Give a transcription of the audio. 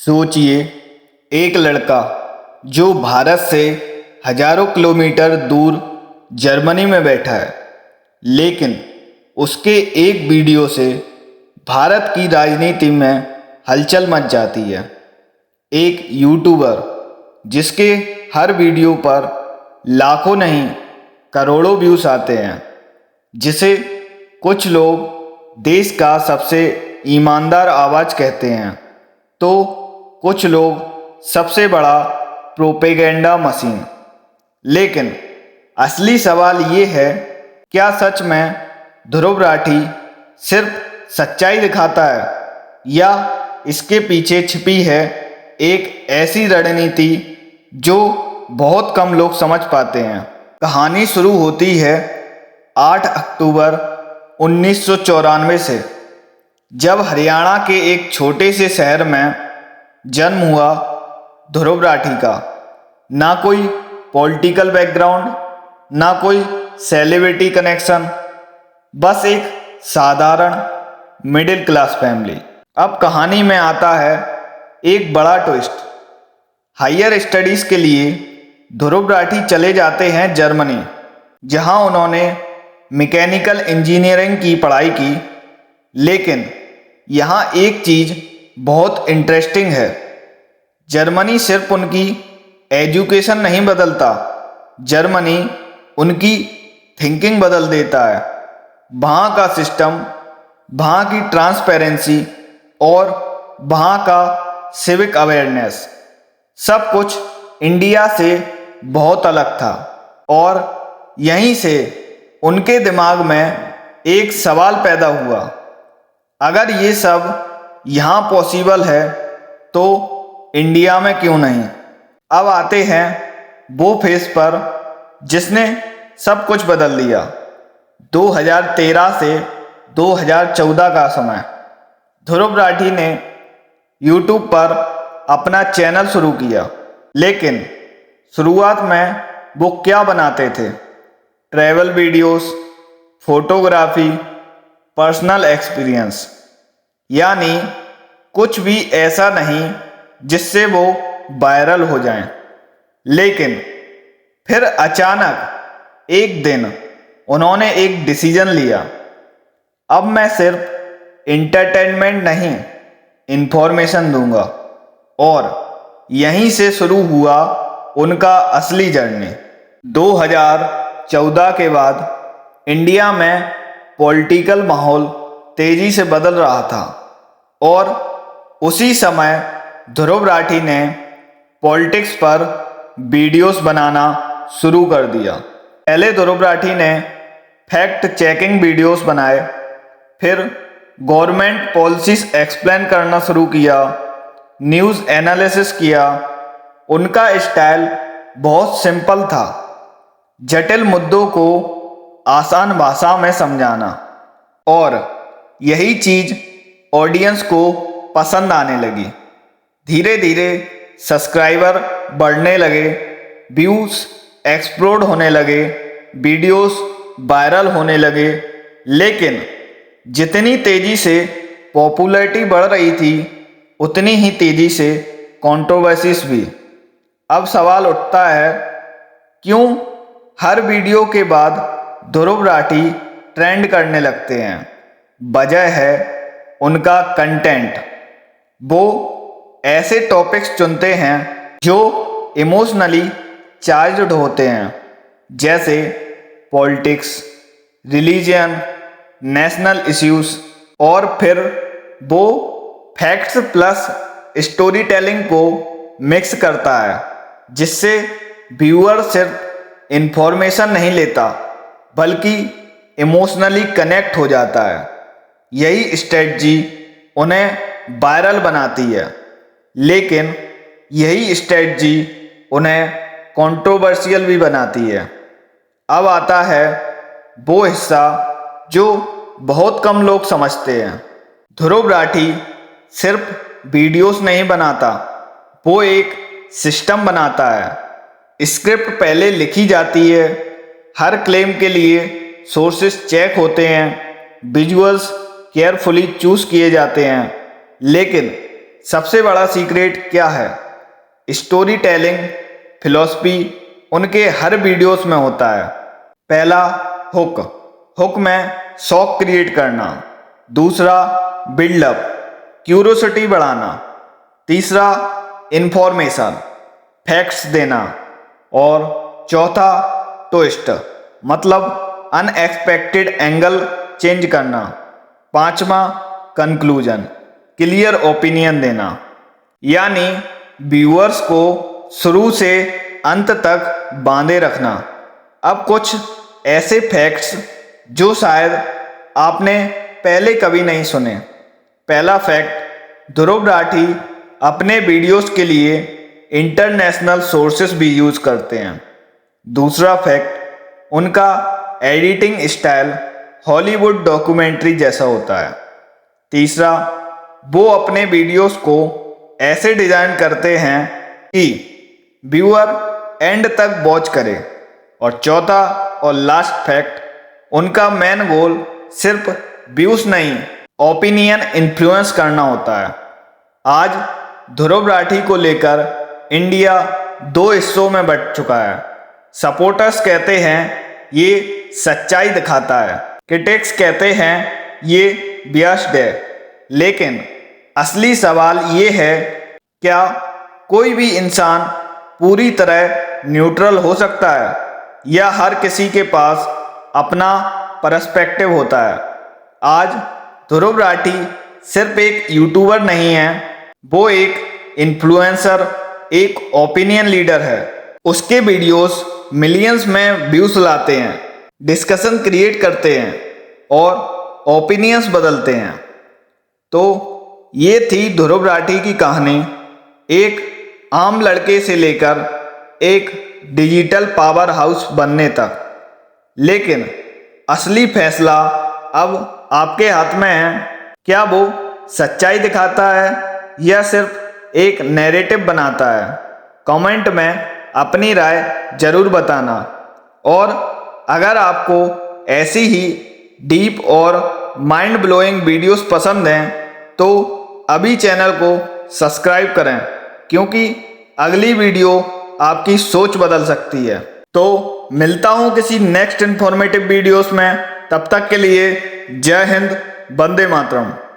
सोचिए, एक लड़का जो भारत से हजारों किलोमीटर दूर जर्मनी में बैठा है, लेकिन उसके एक वीडियो से भारत की राजनीति में हलचल मच जाती है। एक यूट्यूबर जिसके हर वीडियो पर लाखों नहीं करोड़ों व्यूज आते हैं, जिसे कुछ लोग देश का सबसे ईमानदार आवाज कहते हैं, तो कुछ लोग सबसे बड़ा प्रोपेगेंडा मशीन। लेकिन असली सवाल ये है, क्या सच में ध्रुव राठी सिर्फ सच्चाई दिखाता है, या इसके पीछे छिपी है एक ऐसी रणनीति जो बहुत कम लोग समझ पाते हैं। कहानी शुरू होती है 8 अक्टूबर 1994 से, जब हरियाणा के एक छोटे से शहर में जन्म हुआ ध्रुव राठी का। ना कोई पॉलिटिकल बैकग्राउंड, ना कोई सेलिब्रिटी कनेक्शन, बस एक साधारण मिडिल क्लास फैमिली। अब कहानी में आता है एक बड़ा ट्विस्ट। हायर स्टडीज के लिए ध्रुव राठी चले जाते हैं जर्मनी, जहां उन्होंने मैकेनिकल इंजीनियरिंग की पढ़ाई की। लेकिन यहाँ एक चीज बहुत इंटरेस्टिंग है, जर्मनी सिर्फ उनकी एजुकेशन नहीं बदलता, जर्मनी उनकी थिंकिंग बदल देता है। वहाँ का सिस्टम, वहाँ की ट्रांसपेरेंसी और वहाँ का सिविक अवेयरनेस, सब कुछ इंडिया से बहुत अलग था। और यहीं से उनके दिमाग में एक सवाल पैदा हुआ, अगर ये सब यहाँ पॉसिबल है तो इंडिया में क्यों नहीं। अब आते हैं वो फेस पर जिसने सब कुछ बदल दिया। 2013 से 2014 का समय। ध्रुव राठी ने यूट्यूब पर अपना चैनल शुरू किया, लेकिन शुरुआत में वो क्या बनाते थे? Travel videos, photography, personal experience, यानी कुछ भी ऐसा नहीं जिससे वो वायरल हो जाएं। लेकिन फिर अचानक एक दिन उन्होंने एक डिसीजन लिया, अब मैं सिर्फ इंटरटेनमेंट नहीं, इंफॉर्मेशन दूंगा। और यहीं से शुरू हुआ उनका असली जर्नी। 2014 के बाद इंडिया में पॉलिटिकल माहौल तेजी से बदल रहा था, और उसी समय ध्रुव राठी ने पॉलिटिक्स पर वीडियोस बनाना शुरू कर दिया। पहले ध्रुव राठी ने फैक्ट चेकिंग वीडियोस बनाए, फिर गवर्नमेंट पॉलिसीज एक्सप्लेन करना शुरू किया, न्यूज़ एनालिसिस किया। उनका स्टाइल बहुत सिंपल था, जटिल मुद्दों को आसान भाषा में समझाना। और यही चीज ऑडियंस को पसंद आने लगी। धीरे धीरे सब्सक्राइबर बढ़ने लगे, व्यूज एक्सप्लोड होने लगे, वीडियोस वायरल होने लगे। लेकिन जितनी तेजी से पॉपुलैरिटी बढ़ रही थी, उतनी ही तेजी से कंट्रोवर्सीज भी। अब सवाल उठता है, क्यों हर वीडियो के बाद ध्रुव राठी ट्रेंड करने लगते हैं? वजह है उनका कंटेंट। वो ऐसे टॉपिक्स चुनते हैं जो इमोशनली चार्ज्ड होते हैं, जैसे पॉलिटिक्स, रिलीजन, नेशनल इश्यूज। और फिर वो फैक्ट्स प्लस स्टोरी टेलिंग को मिक्स करता है, जिससे व्यूअर सिर्फ इंफॉर्मेशन नहीं लेता, बल्कि इमोशनली कनेक्ट हो जाता है। यही स्ट्रेटजी उन्हें वायरल बनाती है, लेकिन यही स्ट्रेटजी उन्हें कंट्रोवर्शियल भी बनाती है। अब आता है वो हिस्सा जो बहुत कम लोग समझते हैं। ध्रुव राठी सिर्फ वीडियोस नहीं बनाता, वो एक सिस्टम बनाता है। स्क्रिप्ट पहले लिखी जाती है, हर क्लेम के लिए सोर्सेस चेक होते हैं, विजुअल्स केयरफुली चूज किए जाते हैं, लेकिन सबसे बड़ा सीक्रेट क्या है? स्टोरी टेलिंग फिलॉसफी उनके हर वीडियोस में होता है। पहला, हुक। हुक में शॉक क्रिएट करना। दूसरा, बिल्डअप, क्यूरोसिटी बढ़ाना। तीसरा, इंफॉर्मेशन, फैक्ट्स देना। और चौथा, ट्विस्ट, मतलब अनएक्सपेक्टेड एंगल चेंज करना। पांचवा, कंक्लूजन, क्लियर ओपिनियन देना। यानी व्यूअर्स को शुरू से अंत तक बांधे रखना। अब कुछ ऐसे फैक्ट्स जो शायद आपने पहले कभी नहीं सुने। पहला फैक्ट, ध्रुव राठी अपने वीडियोस के लिए इंटरनेशनल सोर्सेस भी यूज करते हैं। दूसरा फैक्ट, उनका एडिटिंग स्टाइल हॉलीवुड डॉक्यूमेंट्री जैसा होता है। तीसरा, वो अपने वीडियोस को ऐसे डिजाइन करते हैं कि व्यूअर एंड तक वॉच करे। और चौथा और लास्ट फैक्ट, उनका मेन गोल सिर्फ व्यूज नहीं, ओपिनियन इन्फ्लुएंस करना होता है। आज ध्रुव राठी को लेकर इंडिया 2 हिस्सों में बंट चुका है। सपोर्टर्स कहते हैं ये सच्चाई दिखाता है, क्रिटिक्स कहते हैं ये बियस्ड है। लेकिन असली सवाल ये है, क्या कोई भी इंसान पूरी तरह न्यूट्रल हो सकता है, या हर किसी के पास अपना पर्सपेक्टिव होता है? आज ध्रुव राठी सिर्फ एक यूट्यूबर नहीं है, वो एक इन्फ्लुएंसर, एक ओपिनियन लीडर है। उसके वीडियोस मिलियंस में व्यूज लाते हैं, डिस्कशन क्रिएट करते हैं और ओपिनियंस बदलते हैं। तो ये थी ध्रुव राठी की कहानी, एक आम लड़के से लेकर एक डिजिटल पावर हाउस बनने तक। लेकिन असली फैसला अब आपके हाथ में है। क्या वो सच्चाई दिखाता है या सिर्फ एक नैरेटिव बनाता है? कमेंट में अपनी राय जरूर बताना। और अगर आपको ऐसी ही डीप और माइंड ब्लोइंग वीडियोस पसंद हैं तो अभी चैनल को सब्सक्राइब करें, क्योंकि अगली वीडियो आपकी सोच बदल सकती है। तो मिलता हूँ किसी नेक्स्ट इन्फॉर्मेटिव वीडियोस में। तब तक के लिए जय हिंद, वंदे मातरम।